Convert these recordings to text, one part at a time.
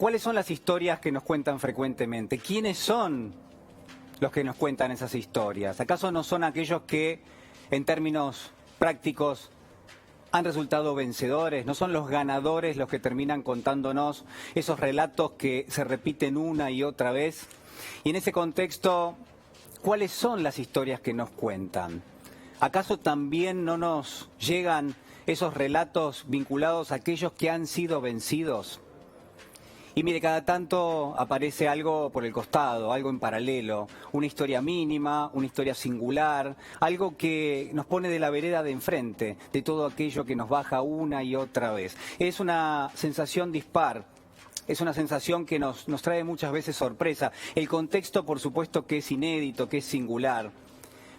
¿Cuáles son las historias que nos cuentan frecuentemente? ¿Quiénes son los que nos cuentan esas historias? ¿Acaso no son aquellos que, en términos prácticos, han resultado vencedores? ¿No son los ganadores los que terminan contándonos esos relatos que se repiten una y otra vez? Y en ese contexto, ¿cuáles son las historias que nos cuentan? ¿Acaso también no nos llegan esos relatos vinculados a aquellos que han sido vencidos? Y mire, cada tanto aparece algo por el costado, algo en paralelo, una historia mínima, una historia singular, algo que nos pone de la vereda de enfrente, de todo aquello que nos baja una y otra vez. Es una sensación dispar, es una sensación que nos trae muchas veces sorpresa. El contexto, por supuesto, que es inédito, que es singular.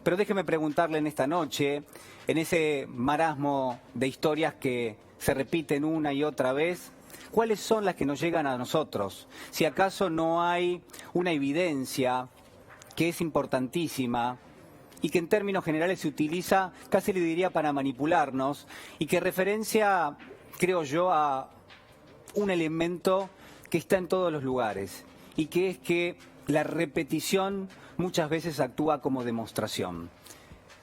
Pero déjeme preguntarle en esta noche, en ese marasmo de historias que se repiten una y otra vez, ¿cuáles son las que nos llegan a nosotros? Si acaso no hay una evidencia que es importantísima y que en términos generales se utiliza, casi le diría, para manipularnos y que referencia, creo yo, a un elemento que está en todos los lugares y que es que la repetición muchas veces actúa como demostración.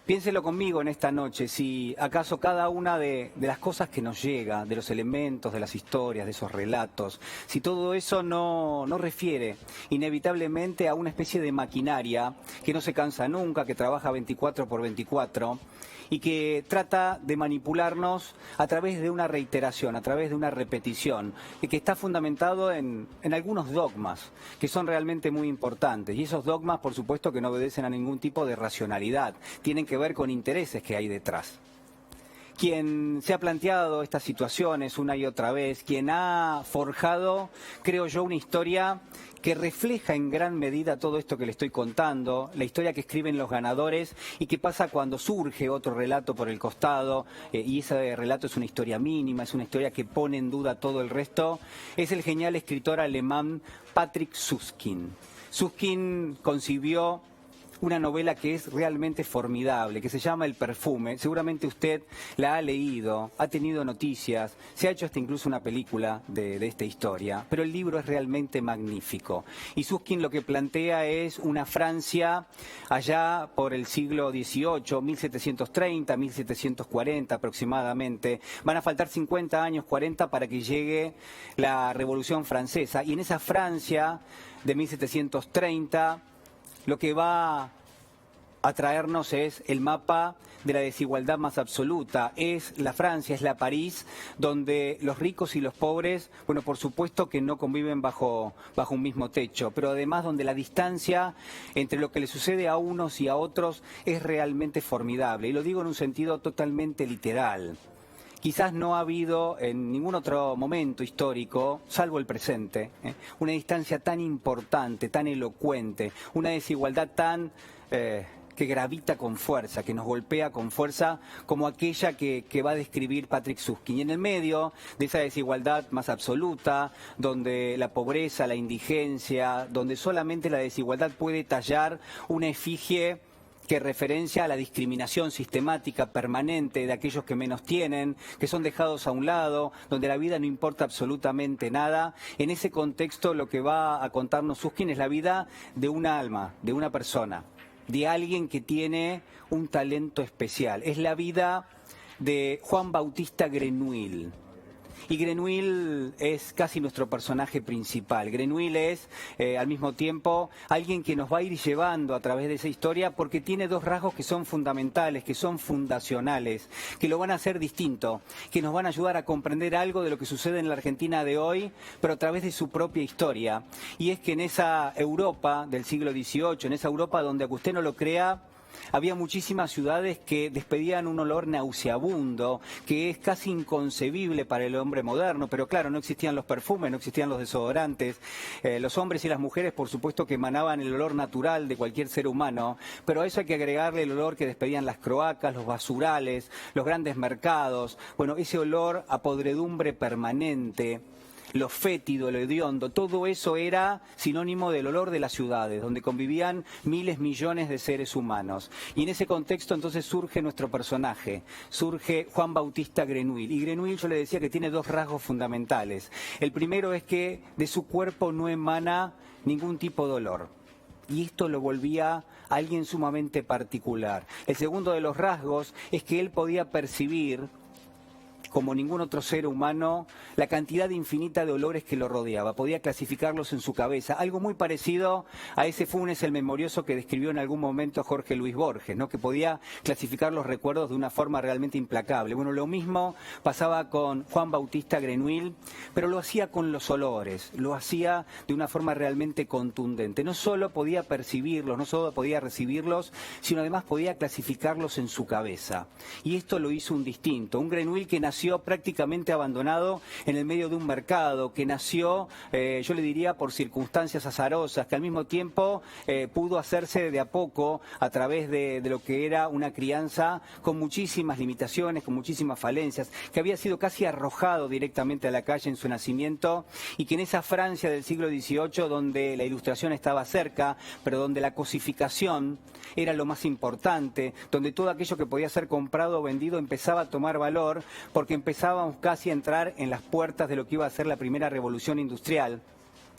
Piénselo conmigo en esta noche, si acaso cada una de las cosas que nos llega, de los elementos, de las historias, de esos relatos, si todo eso no refiere inevitablemente a una especie de maquinaria que no se cansa nunca, que trabaja 24/24 y que trata de manipularnos a través de una reiteración, a través de una repetición, y que está fundamentado en algunos dogmas que son realmente muy importantes. Y esos dogmas, por supuesto, que no obedecen a ningún tipo de racionalidad, tienen que ver con intereses que hay detrás. Quien se ha planteado estas situaciones una y otra vez, quien ha forjado, creo yo, una historia que refleja en gran medida todo esto que le estoy contando, la historia que escriben los ganadores y qué pasa cuando surge otro relato por el costado, y ese relato es una historia mínima, es una historia que pone en duda todo el resto, es el genial escritor alemán Patrick Süskind. Süskind concibió una novela que es realmente formidable, que se llama El perfume. Seguramente usted la ha leído, ha tenido noticias, se ha hecho hasta incluso una película de esta historia, pero el libro es realmente magnífico. Y Süskind lo que plantea es una Francia allá por el siglo XVIII, 1730, 1740 aproximadamente. Van a faltar 50 años, 40 para que llegue la Revolución Francesa. Y en esa Francia de 1730, lo que va a traernos es el mapa de la desigualdad más absoluta. Es la Francia, es la París, donde los ricos y los pobres, bueno, por supuesto que no conviven bajo un mismo techo, pero además donde la distancia entre lo que le sucede a unos y a otros es realmente formidable. Y lo digo en un sentido totalmente literal. Quizás no ha habido en ningún otro momento histórico, salvo el presente, una distancia tan importante, tan elocuente, una desigualdad tan que gravita con fuerza, que nos golpea con fuerza, como aquella que va a describir Patrick Süskind. Y en el medio de esa desigualdad más absoluta, donde la pobreza, la indigencia, donde solamente la desigualdad puede tallar una efigie que referencia a la discriminación sistemática permanente de aquellos que menos tienen, que son dejados a un lado, donde la vida no importa absolutamente nada. En ese contexto lo que va a contarnos Süskind es la vida de un alma, de una persona, de alguien que tiene un talento especial. Es la vida de Juan Bautista Grenouille. Y Grenouille es casi nuestro personaje principal. Grenouille es, al mismo tiempo, alguien que nos va a ir llevando a través de esa historia porque tiene dos rasgos que son fundamentales, que son fundacionales, que lo van a hacer distinto, que nos van a ayudar a comprender algo de lo que sucede en la Argentina de hoy, pero a través de su propia historia. Y es que en esa Europa del siglo XVIII, en esa Europa donde, aunque usted no lo crea, había muchísimas ciudades que despedían un olor nauseabundo, que es casi inconcebible para el hombre moderno, pero claro, no existían los perfumes, no existían los desodorantes, los hombres y las mujeres por supuesto que emanaban el olor natural de cualquier ser humano, pero a eso hay que agregarle el olor que despedían las cloacas, los basurales, los grandes mercados, bueno, ese olor a podredumbre permanente, lo fétido, lo hediondo, todo eso era sinónimo del olor de las ciudades, donde convivían miles, millones de seres humanos. Y en ese contexto entonces surge nuestro personaje, surge Juan Bautista Grenouille. Y Grenouille, yo le decía que tiene dos rasgos fundamentales. El primero es que de su cuerpo no emana ningún tipo de olor. Y esto lo volvía a alguien sumamente particular. El segundo de los rasgos es que él podía percibir, como ningún otro ser humano, la cantidad infinita de olores que lo rodeaba. Podía clasificarlos en su cabeza. Algo muy parecido a ese Funes el Memorioso que describió en algún momento Jorge Luis Borges, ¿no? Que podía clasificar los recuerdos de una forma realmente implacable. Bueno, lo mismo pasaba con Juan Bautista Grenouille, pero lo hacía con los olores, lo hacía de una forma realmente contundente. No solo podía percibirlos, no solo podía recibirlos, sino además podía clasificarlos en su cabeza. Y esto lo hizo un distinto, un Grenouille que nació prácticamente abandonado en el medio de un mercado, que nació, yo le diría, por circunstancias azarosas, que al mismo tiempo pudo hacerse de a poco a través de lo que era una crianza con muchísimas limitaciones, con muchísimas falencias, que había sido casi arrojado directamente a la calle en su nacimiento y que en esa Francia del siglo XVIII, donde la Ilustración estaba cerca, pero donde la cosificación era lo más importante, donde todo aquello que podía ser comprado o vendido empezaba a tomar valor, porque empezábamos casi a entrar en las puertas de lo que iba a ser la primera revolución industrial.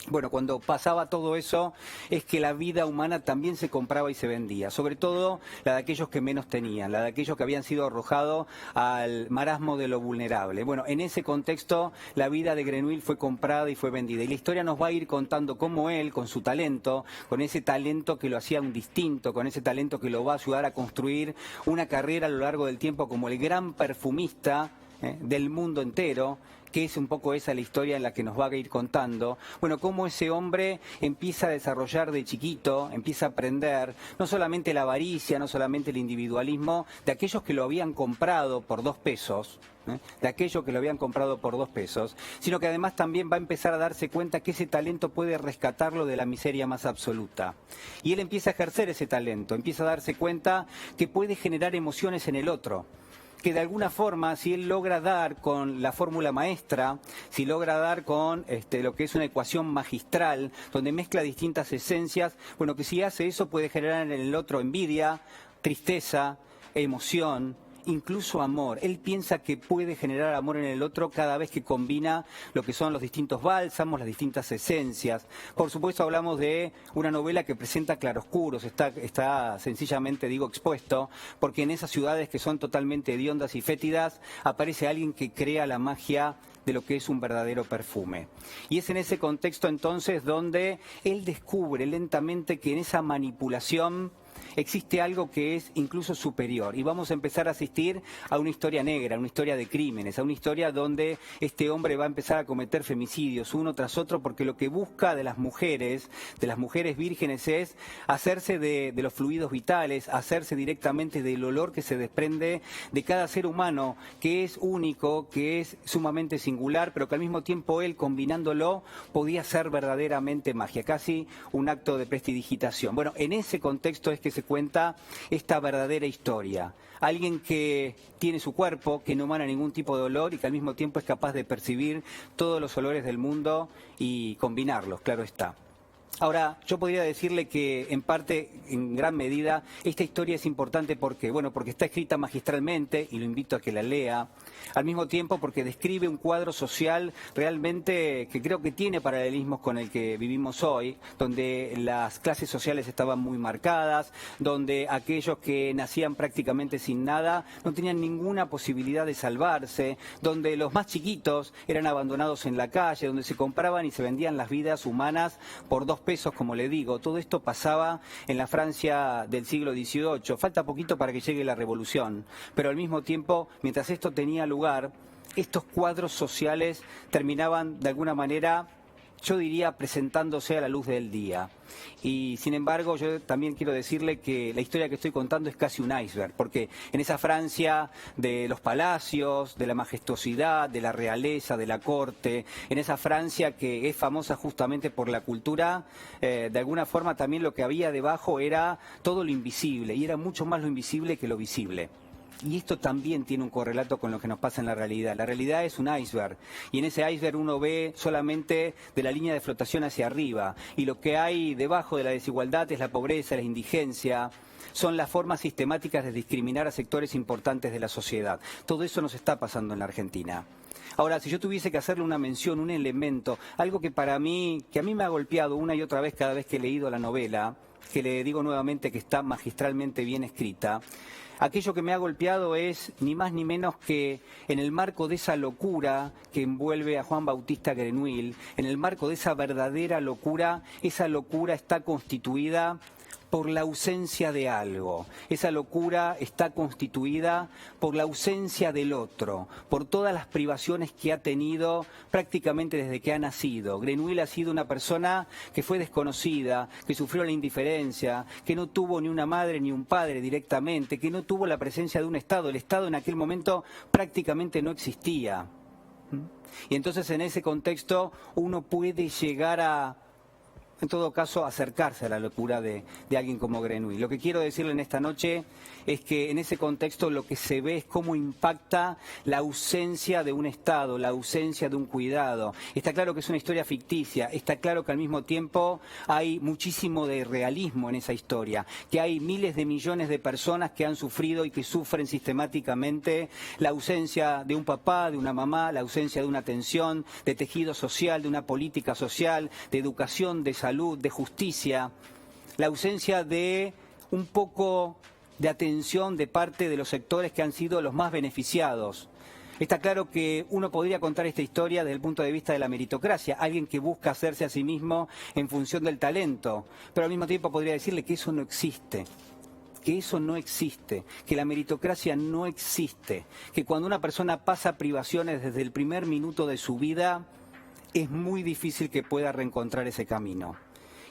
Bueno, cuando pasaba todo eso es que la vida humana también se compraba y se vendía, sobre todo la de aquellos que menos tenían, la de aquellos que habían sido arrojados al marasmo de lo vulnerable. Bueno, en ese contexto la vida de Grenouille fue comprada y fue vendida. Y la historia nos va a ir contando cómo él, con su talento, con ese talento que lo hacía un distinto, con ese talento que lo va a ayudar a construir una carrera a lo largo del tiempo como el gran perfumista del mundo entero, que es un poco esa la historia en la que nos va a ir contando. Bueno, cómo ese hombre empieza a desarrollar de chiquito, empieza a aprender no solamente la avaricia, no solamente el individualismo de aquellos que lo habían comprado por 2 pesos, de aquello que lo habían comprado por 2 pesos, sino que además también va a empezar a darse cuenta que ese talento puede rescatarlo de la miseria más absoluta. Y él empieza a ejercer ese talento, empieza a darse cuenta que puede generar emociones en el otro, que de alguna forma, si él logra dar con la fórmula maestra, si logra dar con lo que es una ecuación magistral, donde mezcla distintas esencias, bueno, que si hace eso puede generar en el otro envidia, tristeza, emoción, incluso amor. Él piensa que puede generar amor en el otro cada vez que combina lo que son los distintos bálsamos, las distintas esencias. Por supuesto hablamos de una novela que presenta claroscuros, está sencillamente, digo, expuesto, porque en esas ciudades que son totalmente hediondas y fétidas aparece alguien que crea la magia de lo que es un verdadero perfume. Y es en ese contexto entonces donde él descubre lentamente que en esa manipulación existe algo que es incluso superior y vamos a empezar a asistir a una historia negra, a una historia de crímenes, a una historia donde este hombre va a empezar a cometer femicidios uno tras otro porque lo que busca de las mujeres vírgenes es hacerse de los fluidos vitales, hacerse directamente del olor que se desprende de cada ser humano, que es único, que es sumamente singular, pero que al mismo tiempo él, combinándolo, podía ser verdaderamente magia, casi un acto de prestidigitación. Bueno, en ese contexto es que se cuenta esta verdadera historia. Alguien que tiene su cuerpo, que no emana ningún tipo de olor y que al mismo tiempo es capaz de percibir todos los olores del mundo y combinarlos, claro está. Ahora, yo podría decirle que en parte, en gran medida, esta historia es importante porque, bueno, porque está escrita magistralmente y lo invito a que la lea. Al mismo tiempo porque describe un cuadro social realmente que creo que tiene paralelismos con el que vivimos hoy, donde las clases sociales estaban muy marcadas, donde aquellos que nacían prácticamente sin nada no tenían ninguna posibilidad de salvarse, donde los más chiquitos eran abandonados en la calle, donde se compraban y se vendían las vidas humanas por 2 pesos, como le digo. Todo esto pasaba en la Francia del siglo XVIII. Falta poquito para que llegue la revolución, pero al mismo tiempo, mientras esto tenía lugar, estos cuadros sociales terminaban de alguna manera, yo diría, presentándose a la luz del día. Y sin embargo, yo también quiero decirle que la historia que estoy contando es casi un iceberg, porque en esa Francia de los palacios, de la majestuosidad, de la realeza, de la corte, en esa Francia que es famosa justamente por la cultura, de alguna forma también lo que había debajo era todo lo invisible, y era mucho más lo invisible que lo visible. Y esto también tiene un correlato con lo que nos pasa en la realidad. La realidad es un iceberg, y en ese iceberg uno ve solamente de la línea de flotación hacia arriba, y lo que hay debajo de la desigualdad es la pobreza, la indigencia, son las formas sistemáticas de discriminar a sectores importantes de la sociedad. Todo eso nos está pasando en la Argentina. Ahora, si yo tuviese que hacerle una mención, un elemento, algo que a mí me ha golpeado una y otra vez cada vez que he leído la novela, que le digo nuevamente que está magistralmente bien escrita, aquello que me ha golpeado es ni más ni menos que en el marco de esa locura que envuelve a Juan Bautista Grenouille, en el marco de esa verdadera locura, esa locura está constituida por la ausencia de algo. Esa locura está constituida por la ausencia del otro, por todas las privaciones que ha tenido prácticamente desde que ha nacido. Grenouille ha sido una persona que fue desconocida, que sufrió la indiferencia, que no tuvo ni una madre ni un padre directamente, que no tuvo la presencia de un Estado. El Estado en aquel momento prácticamente no existía. Y entonces en ese contexto uno puede llegar a, en todo caso, acercarse a la locura de alguien como Grenouille. Lo que quiero decirle en esta noche es que en ese contexto lo que se ve es cómo impacta la ausencia de un Estado, la ausencia de un cuidado. Está claro que es una historia ficticia, está claro que al mismo tiempo hay muchísimo de realismo en esa historia, que hay miles de millones de personas que han sufrido y que sufren sistemáticamente la ausencia de un papá, de una mamá, la ausencia de una atención, de tejido social, de una política social, de educación, de salud, de justicia, la ausencia de un poco de atención de parte de los sectores que han sido los más beneficiados. Está claro que uno podría contar esta historia desde el punto de vista de la meritocracia, alguien que busca hacerse a sí mismo en función del talento, pero al mismo tiempo podría decirle que eso no existe. Que eso no existe, que la meritocracia no existe, que cuando una persona pasa privaciones desde el primer minuto de su vida, es muy difícil que pueda reencontrar ese camino.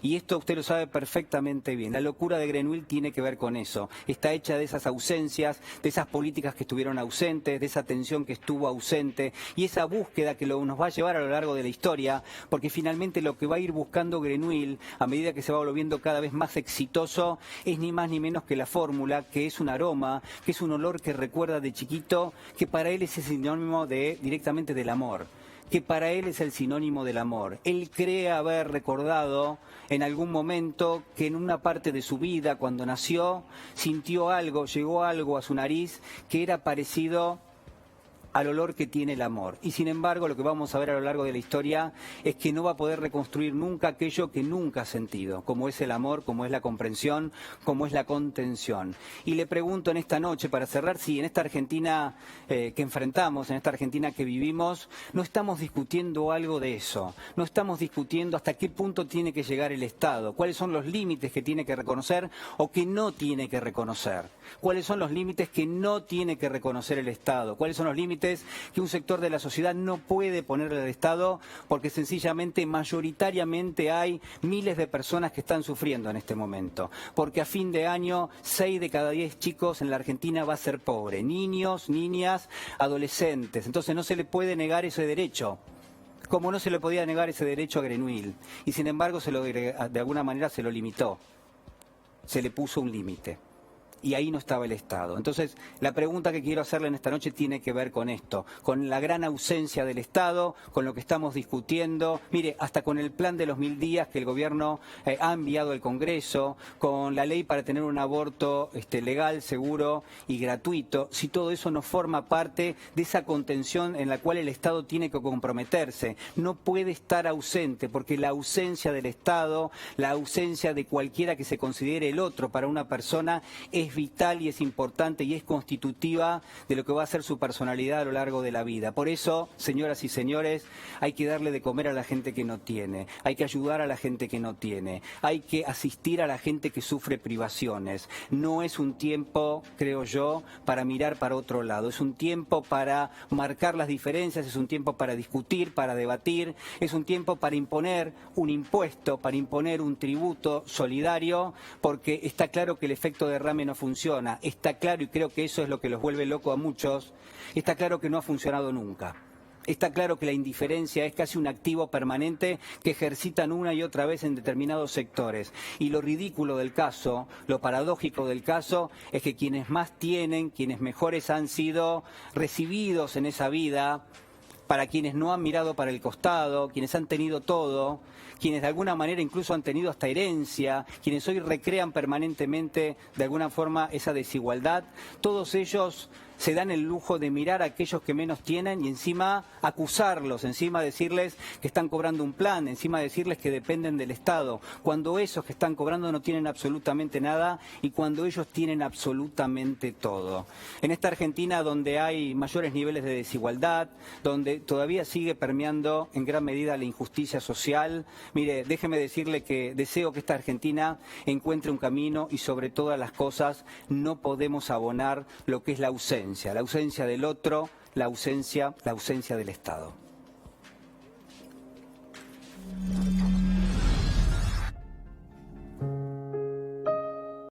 Y esto usted lo sabe perfectamente bien. La locura de Grenouille tiene que ver con eso. Está hecha de esas ausencias, de esas políticas que estuvieron ausentes, de esa atención que estuvo ausente y esa búsqueda que nos va a llevar a lo largo de la historia, porque finalmente lo que va a ir buscando Grenouille a medida que se va volviendo cada vez más exitoso es ni más ni menos que la fórmula, que es un aroma, que es un olor que recuerda de chiquito, que para él es el sinónimo directamente del amor, que para él es el sinónimo del amor. Él cree haber recordado en algún momento que en una parte de su vida, cuando nació, sintió algo, llegó algo a su nariz que era parecido al olor que tiene el amor. Y sin embargo, lo que vamos a ver a lo largo de la historia es que no va a poder reconstruir nunca aquello que nunca ha sentido, como es el amor, como es la comprensión, como es la contención. Y le pregunto en esta noche, para cerrar, si en esta Argentina que enfrentamos, en esta Argentina que vivimos, no estamos discutiendo algo de eso, no estamos discutiendo hasta qué punto tiene que llegar el Estado, cuáles son los límites que tiene que reconocer o que no tiene que reconocer, cuáles son los límites que no tiene que reconocer el Estado, cuáles son los límites que un sector de la sociedad no puede ponerle al Estado porque sencillamente mayoritariamente hay miles de personas que están sufriendo en este momento, porque a fin de año 6 de cada 10 chicos en la Argentina va a ser pobre, niños, niñas, adolescentes, entonces no se le puede negar ese derecho, como no se le podía negar ese derecho a Grenouille, y sin embargo de alguna manera se lo limitó, se le puso un límite. Y ahí no estaba el Estado. Entonces, la pregunta que quiero hacerle en esta noche tiene que ver con esto, con la gran ausencia del Estado, con lo que estamos discutiendo, mire, hasta con el plan de los 1000 días que el gobierno ha enviado al Congreso, con la ley para tener un aborto legal, seguro y gratuito, si todo eso no forma parte de esa contención en la cual el Estado tiene que comprometerse. No puede estar ausente, porque la ausencia del Estado, la ausencia de cualquiera que se considere el otro para una persona es vital y es importante y es constitutiva de lo que va a ser su personalidad a lo largo de la vida. Por eso, señoras y señores, hay que darle de comer a la gente que no tiene, hay que ayudar a la gente que no tiene, hay que asistir a la gente que sufre privaciones. No es un tiempo, creo yo, para mirar para otro lado, es un tiempo para marcar las diferencias, es un tiempo para discutir, para debatir, es un tiempo para imponer un impuesto, para imponer un tributo solidario, porque está claro que el efecto derrame no funciona, está claro, y creo que eso es lo que los vuelve loco a muchos, está claro que no ha funcionado nunca. Está claro que la indiferencia es casi un activo permanente que ejercitan una y otra vez en determinados sectores. Y lo ridículo del caso, lo paradójico del caso, es que quienes más tienen, quienes mejores han sido recibidos en esa vida, para quienes no han mirado para el costado, quienes han tenido todo, quienes de alguna manera incluso han tenido hasta herencia, quienes hoy recrean permanentemente de alguna forma esa desigualdad, todos ellos se dan el lujo de mirar a aquellos que menos tienen y encima acusarlos, encima decirles que están cobrando un plan, encima decirles que dependen del Estado, cuando esos que están cobrando no tienen absolutamente nada y cuando ellos tienen absolutamente todo. En esta Argentina donde hay mayores niveles de desigualdad, donde todavía sigue permeando en gran medida la injusticia social, mire, déjeme decirle que deseo que esta Argentina encuentre un camino y sobre todas las cosas no podemos abonar lo que es la ausencia del otro, la ausencia del Estado.